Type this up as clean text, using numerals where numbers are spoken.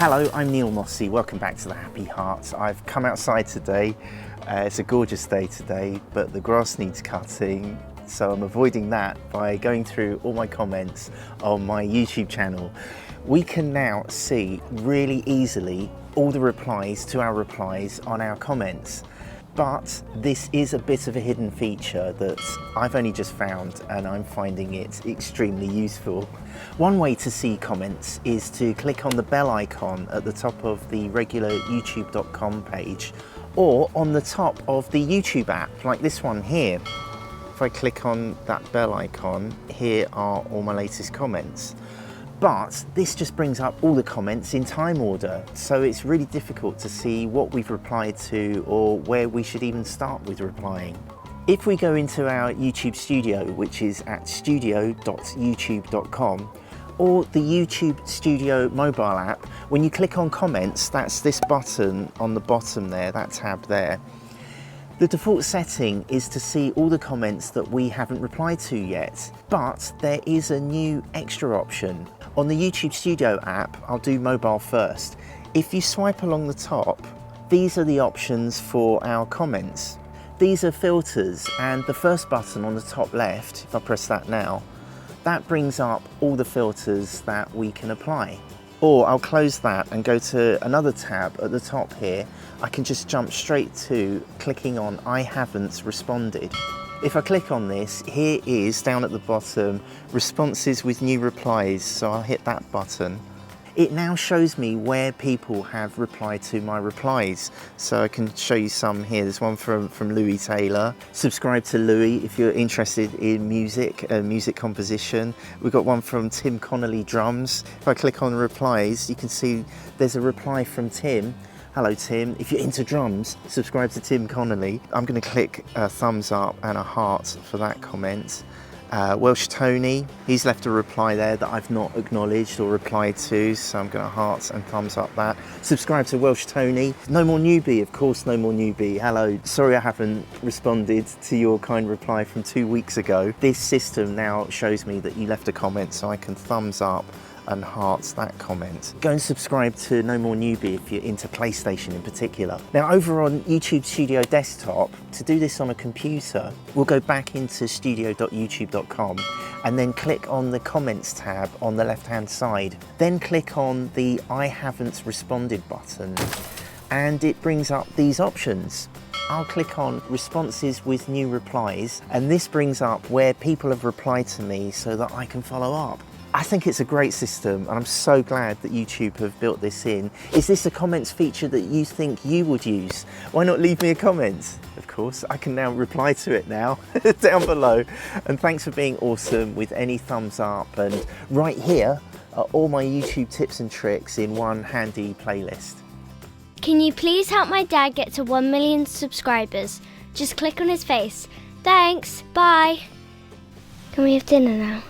Hello, I'm Neil Mossey. Welcome back to the Happy Heart. I've come outside today. It's a gorgeous day today, but the grass needs cutting, so I'm avoiding that by going through all my comments on my YouTube channel. We can now see really easily all the replies to our replies on our comments. But this is a bit of a hidden feature that I've only just found, and I'm finding it extremely useful. One way to see comments is to click on the bell icon at the top of the regular youtube.com page, or on the top of the YouTube app, like this one here. If I click on that bell icon, here are all my latest comments. But this just brings up all the comments in time order, so it's really difficult to see what we've replied to or where we should even start with replying. If we go into our YouTube Studio, which is at studio.youtube.com, or the YouTube Studio mobile app, when you click on comments, that's this button on the bottom there, that tab there. The default setting is to see all the comments that we haven't replied to yet, but there is a new extra option. On the YouTube Studio app, I'll do mobile first. If you swipe along the top, these are the options for our comments. These are filters, and the first button on the top left, if I press that now, that brings up all the filters that we can apply. Or I'll close that and go to another tab at the top here. I can just jump straight to clicking on I haven't responded. If I click on this, here is down at the bottom, responses with new replies, so I'll hit that button. It now shows me where people have replied to my replies. So I can show you some here. There's one from Louis Taylor. Subscribe to Louis if you're interested in music, music composition. We've got one from Tim Connolly Drums. If I click on replies, you can see there's a reply from Tim. Hello Tim, if you're into drums, subscribe to Tim Connolly. I'm going to click a thumbs up and a heart for that comment. Welsh Tony, he's left a reply there that I've not acknowledged or replied to, so I'm going to heart and thumbs up that. Subscribe to Welsh Tony. No More Newbie, of course, No More Newbie. Hello, sorry I haven't responded to your kind reply from 2 weeks ago. This system now shows me that you left a comment, so I can thumbs up and hearts that comment. Go and subscribe to No More Newbie if you're into PlayStation in particular. Now over on YouTube Studio Desktop, to do this on a computer, we'll go back into studio.youtube.com and then click on the comments tab on the left hand side. Then click on the I haven't responded button and it brings up these options. I'll click on responses with new replies, and this brings up where people have replied to me so that I can follow up. I think it's a great system, and I'm so glad that YouTube have built this in. Is this a comments feature that you think you would use? Why not leave me a comment? Of course, I can now reply to it now down below. And thanks for being awesome with any thumbs up. And right here are all my YouTube tips and tricks in one handy playlist. Can you please help my dad get to 1 million subscribers? Just click on his face. Thanks, bye. Can we have dinner now?